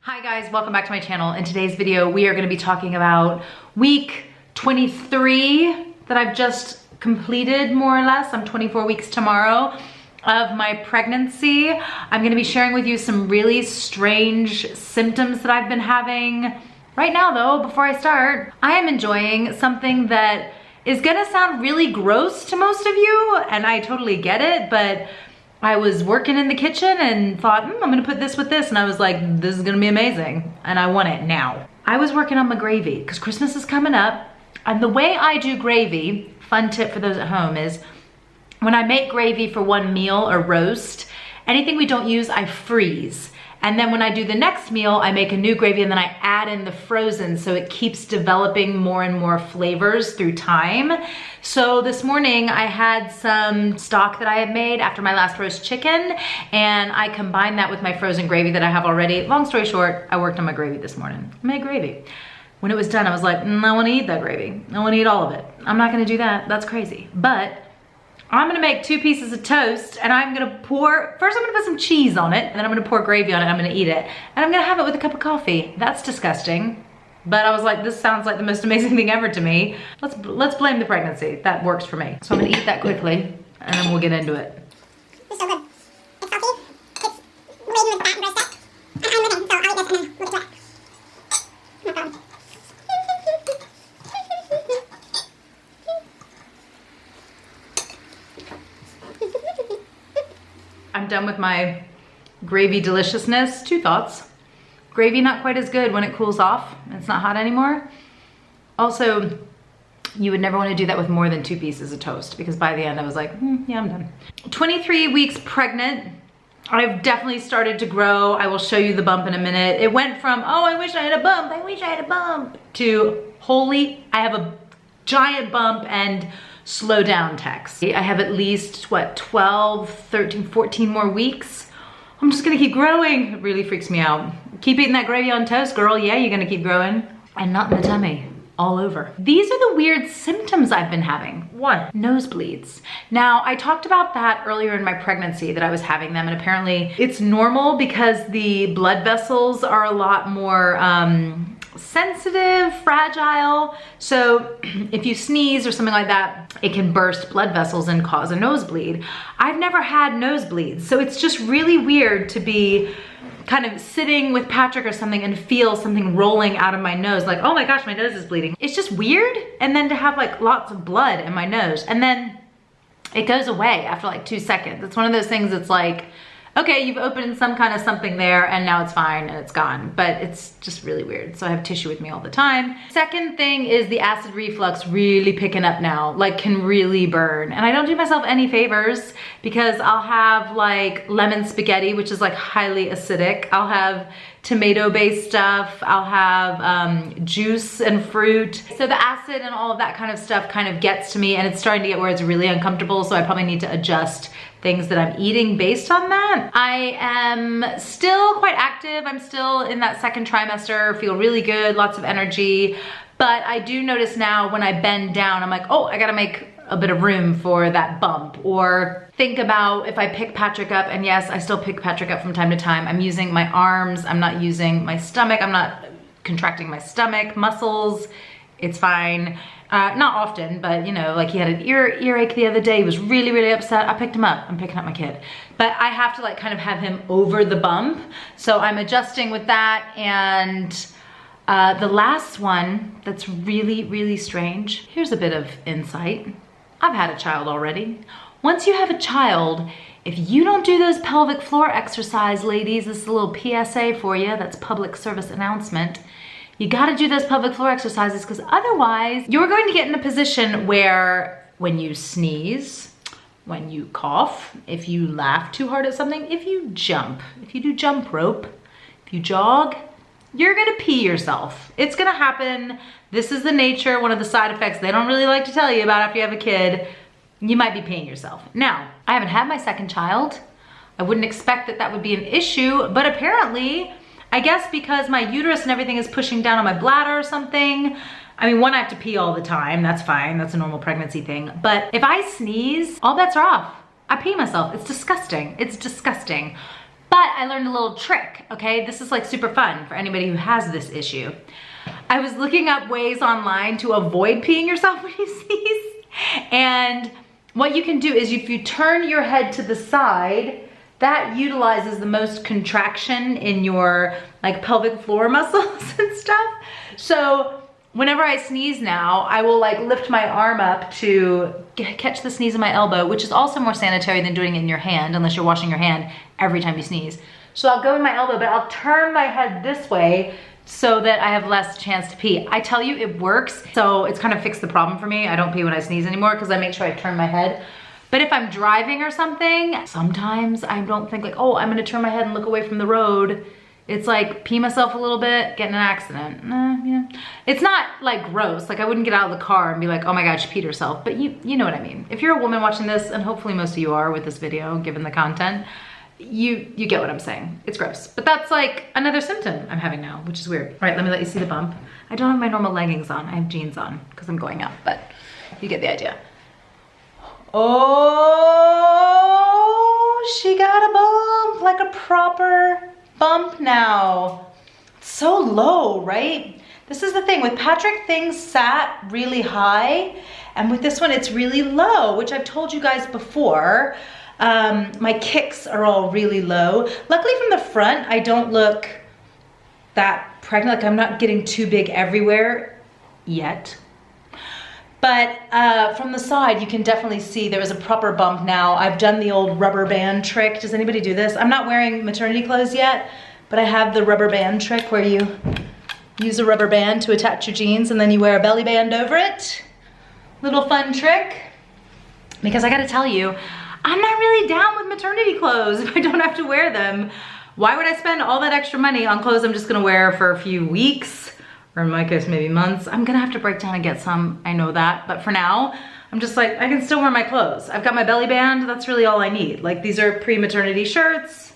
Hi guys, welcome back to my channel. In today's video, we are going to be talking about week 23 that I've just completed, more or less. I'm 24 weeks tomorrow of my pregnancy. I'm going to be sharing with you some really strange symptoms that I've been having. Right now though, before I start, I am enjoying something that is going to sound really gross to most of you, and I totally get it, but I was working in the kitchen and thought, I'm gonna put this with this. And I was like, this is gonna be amazing. And I want it now. I was working on my gravy because Christmas is coming up. And the way I do gravy, fun tip for those at home, is when I make gravy for one meal or roast, anything we don't use, I freeze. And then when I do the next meal, I make a new gravy and then I add in the frozen, so it keeps developing more and more flavors through time. So this morning I had some stock that I had made after my last roast chicken, and I combined that with my frozen gravy that I have already. Long story short, I worked on my gravy this morning. I made gravy. When it was done, I was like, I wanna eat that gravy. I wanna eat all of it. I'm not gonna do that, that's crazy. But I'm gonna make 2 pieces of toast, and I'm gonna first I'm gonna put some cheese on it, and then I'm gonna pour gravy on it, and I'm gonna eat it. And I'm gonna have it with a cup of coffee. That's disgusting. But I was like, this sounds like the most amazing thing ever to me. Let's blame the pregnancy. That works for me. So I'm gonna eat that quickly, and then we'll get into it. It's so good. It's healthy. It's laden with fat and breast fat. I'm living, so I'll eat this and then we'll get to it. No problem. I'm done with my gravy deliciousness. 2 thoughts. Gravy not quite as good when it cools off and it's not hot anymore. Also, you would never want to do that with more than 2 pieces of toast, because by the end I was like, yeah, I'm done. 23 weeks pregnant. I've definitely started to grow. I will show you the bump in a minute. It went from, oh, I wish I had a bump, I wish I had a bump, to holy, I have a giant bump and slow down text. I have at least, what, 12, 13, 14 more weeks. I'm just gonna keep growing. It really freaks me out. Keep eating that gravy on toast, girl. Yeah, you're gonna keep growing. And not in the tummy, all over. These are the weird symptoms I've been having. 1, nosebleeds. Now, I talked about that earlier in my pregnancy, that I was having them, and apparently it's normal because the blood vessels are a lot more sensitive, fragile. So if you sneeze or something like that, it can burst blood vessels and cause a nosebleed. I've never had nosebleeds, so it's just really weird to be kind of sitting with Patrick or something and feel something rolling out of my nose, like, oh my gosh, my nose is bleeding. It's just weird. And then to have like lots of blood in my nose, and then it goes away after like 2 seconds. It's one of those things that's like, okay, you've opened some kind of something there and now it's fine and it's gone, but it's just really weird. So I have tissue with me all the time. Second thing is the acid reflux really picking up now, like can really burn. And I don't do myself any favors, because I'll have like lemon spaghetti, which is like highly acidic. I'll have tomato-based stuff. I'll have juice and fruit. So the acid and all of that kind of stuff kind of gets to me, and it's starting to get where it's really uncomfortable. So I probably need to adjust things that I'm eating based on that. I am still quite active. I'm still in that 2nd trimester, feel really good, lots of energy. But I do notice now when I bend down, I'm like, oh, I gotta make a bit of room for that bump. Or think about if I pick Patrick up, and yes, I still pick Patrick up from time to time. I'm using my arms, I'm not using my stomach, I'm not contracting my stomach muscles. It's fine. Not often, but you know, like he had an earache the other day. He was really, really upset. I picked him up. I'm picking up my kid. But I have to like kind of have him over the bump. So I'm adjusting with that. And the last one that's really, really strange. Here's a bit of insight. I've had a child already. Once you have a child, if you don't do those pelvic floor exercise, ladies, this is a little PSA for you. That's public service announcement. You gotta do those pelvic floor exercises, because otherwise you're going to get in a position where when you sneeze, when you cough, if you laugh too hard at something, if you jump, if you do jump rope, if you jog, you're gonna pee yourself. It's gonna happen. This is the nature, one of the side effects they don't really like to tell you about after you have a kid. You might be peeing yourself. Now, I haven't had my 2nd child. I wouldn't expect that that would be an issue, but apparently, I guess because my uterus and everything is pushing down on my bladder or something. I mean, 1, I have to pee all the time. That's fine. That's a normal pregnancy thing. But if I sneeze, all bets are off. I pee myself. It's disgusting. It's disgusting. But I learned a little trick, okay? This is like super fun for anybody who has this issue. I was looking up ways online to avoid peeing yourself when you sneeze. And what you can do is if you turn your head to the side, that utilizes the most contraction in your like pelvic floor muscles and stuff. So whenever I sneeze now, I will like lift my arm up to catch the sneeze in my elbow, which is also more sanitary than doing it in your hand, unless you're washing your hand every time you sneeze. So I'll go in my elbow, but I'll turn my head this way so that I have less chance to pee. I tell you, it works. So it's kind of fixed the problem for me. I don't pee when I sneeze anymore because I make sure I turn my head. But if I'm driving or something, sometimes I don't think like, oh, I'm gonna turn my head and look away from the road. It's like pee myself a little bit, get in an accident. Yeah. It's not like gross. Like I wouldn't get out of the car and be like, oh my God, she peed herself. But you know what I mean. If you're a woman watching this, and hopefully most of you are with this video, given the content, you get what I'm saying. It's gross. But that's like another symptom I'm having now, which is weird. All right, let me let you see the bump. I don't have my normal leggings on. I have jeans on because I'm going up, but you get the idea. Oh, she got a bump, like a proper bump now. It's so low, right? This is the thing, with Patrick, things sat really high, and with this one, it's really low, which I've told you guys before. My kicks are all really low. Luckily from the front, I don't look that pregnant, like I'm not getting too big everywhere yet. But from the side, you can definitely see there is a proper bump now. I've done the old rubber band trick. Does anybody do this? I'm not wearing maternity clothes yet, but I have the rubber band trick where you use a rubber band to attach your jeans and then you wear a belly band over it. Little fun trick. Because I gotta tell you, I'm not really down with maternity clothes if I don't have to wear them. Why would I spend all that extra money on clothes I'm just gonna wear for a few weeks? Or in my case, maybe months. I'm gonna have to break down and get some, I know that. But for now, I'm just like, I can still wear my clothes. I've got my belly band, that's really all I need. Like these are pre-maternity shirts.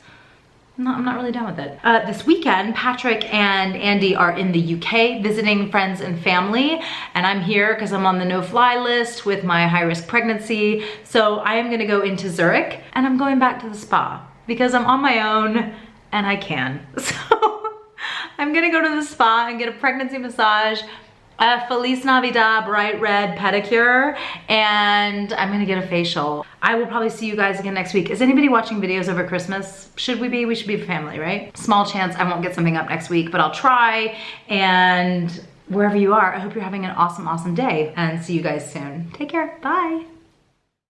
I'm not really done with it. This weekend, Patrick and Andy are in the UK visiting friends and family. And I'm here because I'm on the no-fly list with my high-risk pregnancy. So I am gonna go into Zurich and I'm going back to the spa because I'm on my own and I can. So I'm gonna go to the spa and get a pregnancy massage, a Feliz Navidad bright red pedicure, and I'm gonna get a facial. I will probably see you guys again next week. Is anybody watching videos over Christmas? Should we be? We should be a family, right? Small chance I won't get something up next week, but I'll try. And wherever you are, I hope you're having an awesome, awesome day, and see you guys soon. Take care, bye.